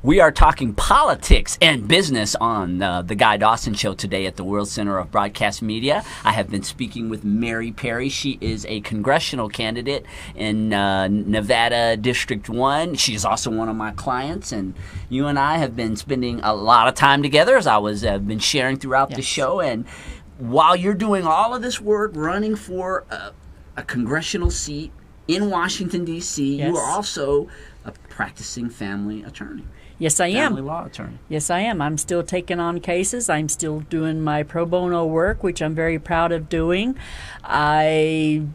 We are talking politics and business on the Guy Dawson Show today at the World Center of Broadcast Media. I have been speaking with Mary Perry. She is a congressional candidate in Nevada District 1. She is also one of my clients, and you and I have been spending a lot of time together, as I was been sharing throughout the show. And while you're doing all of this work, running for a congressional seat in Washington, D.C., you are also a practicing family attorney. Yes, I am. Family law attorney. Yes, I am. I'm still taking on cases. I'm still doing my pro bono work, which I'm very proud of doing. I'm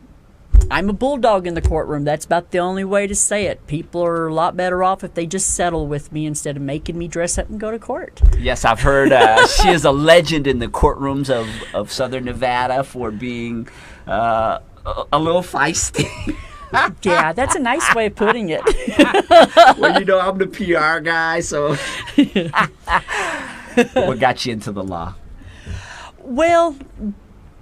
a bulldog in the courtroom. That's about the only way to say it. People are a lot better off if they just settle with me instead of making me dress up and go to court. Yes, I've heard she is a legend in the courtrooms of Southern Nevada for being a little feisty. Yeah, that's a nice way of putting it. Well, you know, I'm the PR guy, so what got you into the law? Well,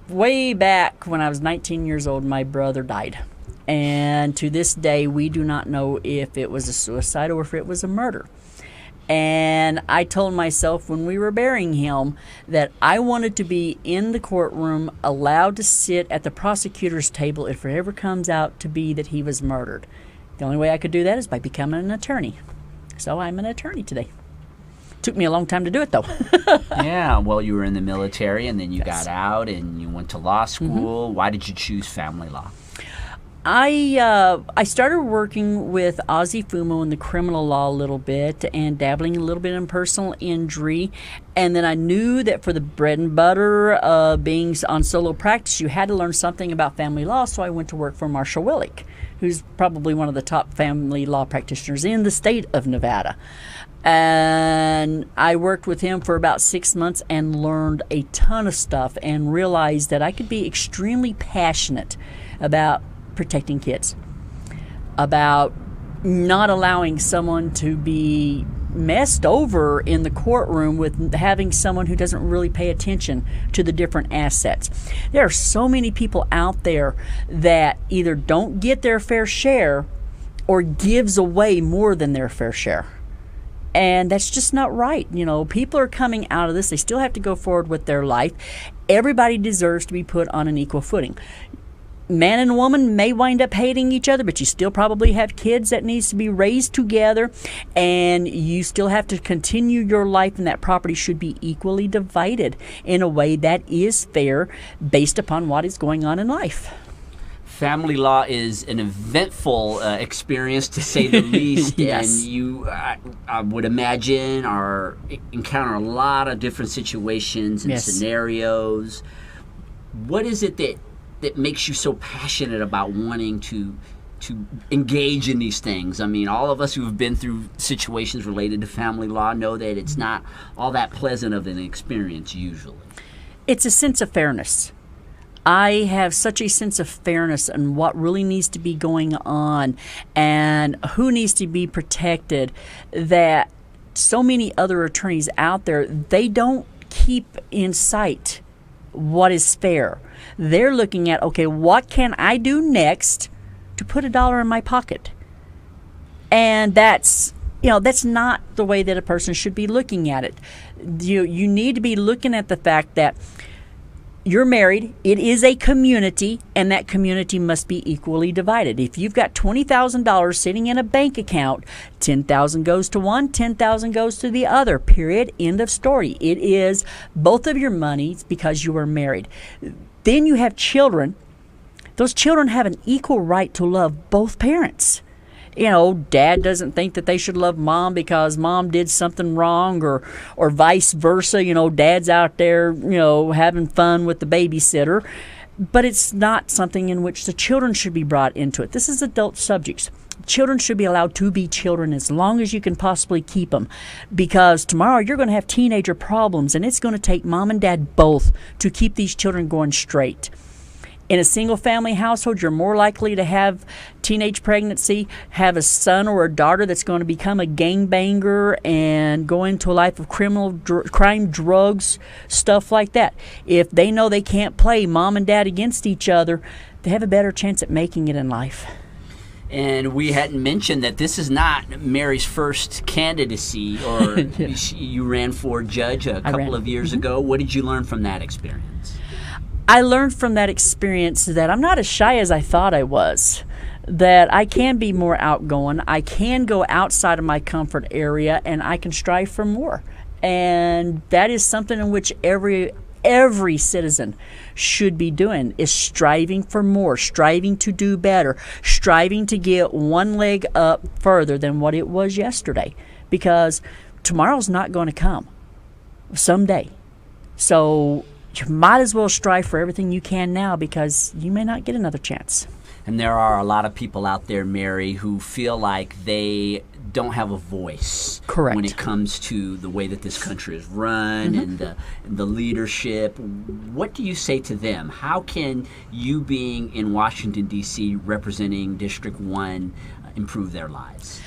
way back when I was 19 years old, my brother died. And to this day, we do not know if it was a suicide or if it was a murder. And I told myself when we were burying him that I wanted to be in the courtroom, allowed to sit at the prosecutor's table if it ever comes out to be that he was murdered. The only way I could do that is by becoming an attorney. So I'm an attorney today. Took me a long time to do it, though. Yeah, well, you were in the military, and then you got out, and you went to law school. Why did you choose family law? I started working with Ozzie Fumo in the criminal law a little bit and dabbling a little bit in personal injury. And then I knew that for the bread and butter being on solo practice, you had to learn something about family law. So I went to work for Marshall Willick, who's probably one of the top family law practitioners in the state of Nevada. And I worked with him for about 6 months and learned a ton of stuff and realized that I could be extremely passionate about protecting kids, about not allowing someone to be messed over in the courtroom with having someone who doesn't really pay attention to the different assets. There are so many people out there that either don't get their fair share or gives away more than their fair share. And that's just not right. You know, people are coming out of this. They still have to go forward with their life. Everybody deserves to be put on an equal footing. Man and woman may wind up hating each other, but you still probably have kids that needs to be raised together, and you still have to continue your life, and that property should be equally divided in a way that is fair based upon what is going on in life. Family law is an eventful experience, to say the least. Yes. And you, I would imagine, encounter a lot of different situations and scenarios. What is it that makes you so passionate about wanting to engage in these things? I mean, all of us who have been through situations related to family law know that it's not all that pleasant of an experience usually. It's a sense of fairness. I have such a sense of fairness in what really needs to be going on and who needs to be protected that so many other attorneys out there, they don't keep in sight what is fair. They're looking at, okay, what can I do next to put $1 in my pocket? And that's not the way that a person should be looking at it. You need to be looking at the fact that you're married, it is a community, and that community must be equally divided. If you've got $20,000 sitting in a bank account, $10,000 goes to one, $10,000 goes to the other, period, end of story. It is both of your monies because you are married. Then you have children. Those children have an equal right to love both parents. You know, dad doesn't think that they should love mom because mom did something wrong, or vice versa. You know, dad's out there, having fun with the babysitter. But it's not something in which the children should be brought into it. This is adult subjects. Children should be allowed to be children as long as you can possibly keep them, because tomorrow you're going to have teenager problems, and it's going to take mom and dad both to keep these children going straight. In a single-family household, you're more likely to have teenage pregnancy, have a son or a daughter that's going to become a gangbanger and go into a life of crime, drugs, stuff like that. If they know they can't play mom and dad against each other, they have a better chance at making it in life. And we hadn't mentioned that this is not Mary's first candidacy, or you ran for judge a couple of years ago. What did you learn from that experience? I learned from that experience that I'm not as shy as I thought I was, that I can be more outgoing, I can go outside of my comfort area, and I can strive for more. And that is something in which every citizen should be doing, is striving for more, striving to do better, striving to get one leg up further than what it was yesterday, because tomorrow's not going to come someday. So you might as well strive for everything you can now, because you may not get another chance. And there are a lot of people out there, Mary, who feel like they don't have a voice. Correct. When it comes to the way that this country is run and the leadership. What do you say to them? How can you, being in Washington, D.C., representing District 1, improve their lives?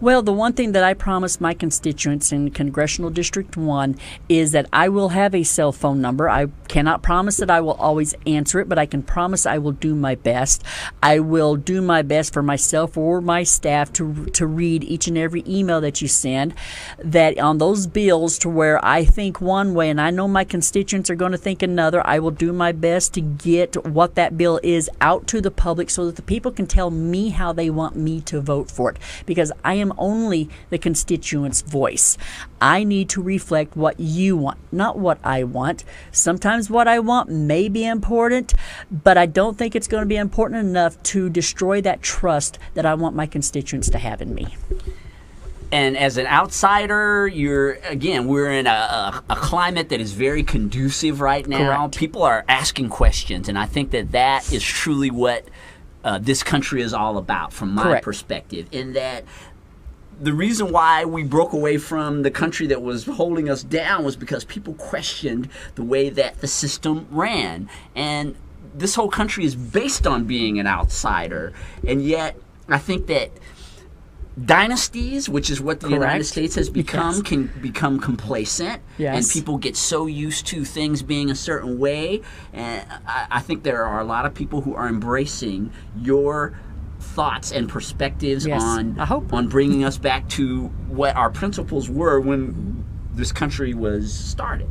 Well, the one thing that I promised my constituents in Congressional District 1 is that I will have a cell phone number. I cannot promise that I will always answer it, but I can promise I will do my best. I will do my best for myself or my staff to read each and every email that you send, that on those bills to where I think one way and I know my constituents are going to think another, I will do my best to get what that bill is out to the public so that the people can tell me how they want me to vote for it, because I am only the constituent's voice. I need to reflect what you want, not what I want. Sometimes what I want may be important, but I don't think it's going to be important enough to destroy that trust that I want my constituents to have in me. And as an outsider, we're in a climate that is very conducive right now. Correct. People are asking questions, and I think that is truly what this country is all about, from my Correct. perspective, in that the reason why we broke away from the country that was holding us down was because people questioned the way that the system ran. And this whole country is based on being an outsider. And yet, I think that dynasties, which is what the Correct. United States has become, Yes. can become complacent. Yes. And people get so used to things being a certain way. And I think there are a lot of people who are embracing your thoughts and perspectives Yes, I hope. on bringing us back to what our principles were when this country was started.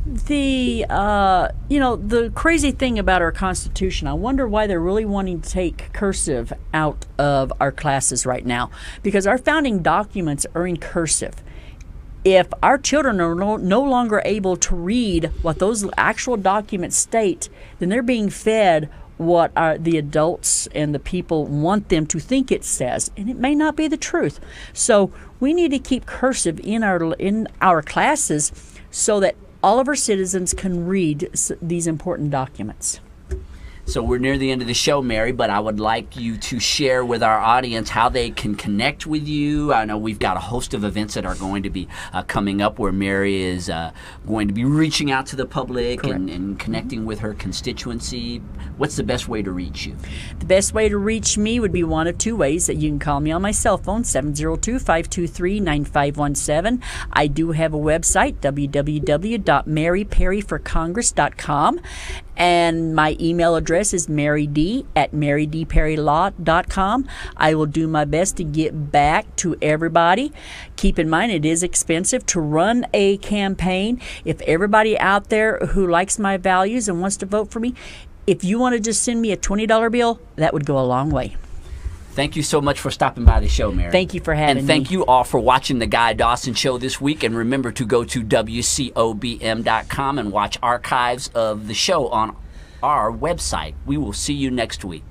The the crazy thing about our Constitution, I wonder why they're really wanting to take cursive out of our classes right now, because our founding documents are in cursive. If our children are no longer able to read what those actual documents state, then they're being fed what the adults and the people want them to think it says, and it may not be the truth. So we need to keep cursive in our classes so that all of our citizens can read these important documents. So we're near the end of the show, Mary, but I would like you to share with our audience how they can connect with you. I know we've got a host of events that are going to be coming up where Mary is going to be reaching out to the public and connecting with her constituency. What's the best way to reach you? The best way to reach me would be one of two ways. That you can call me on my cell phone, 702-523-9517. I do have a website, www.maryperryforcongress.com. And my email address is maryd@marydperrylaw.com. I will do my best to get back to everybody. Keep in mind, it is expensive to run a campaign. If everybody out there who likes my values and wants to vote for me, if you want to just send me a $20 bill, that would go a long way. Thank you so much for stopping by the show, Mary. Thank you for having me. And thank you all for watching the Guy Dawson Show this week. And remember to go to WCOBM.com and watch archives of the show on our website. We will see you next week.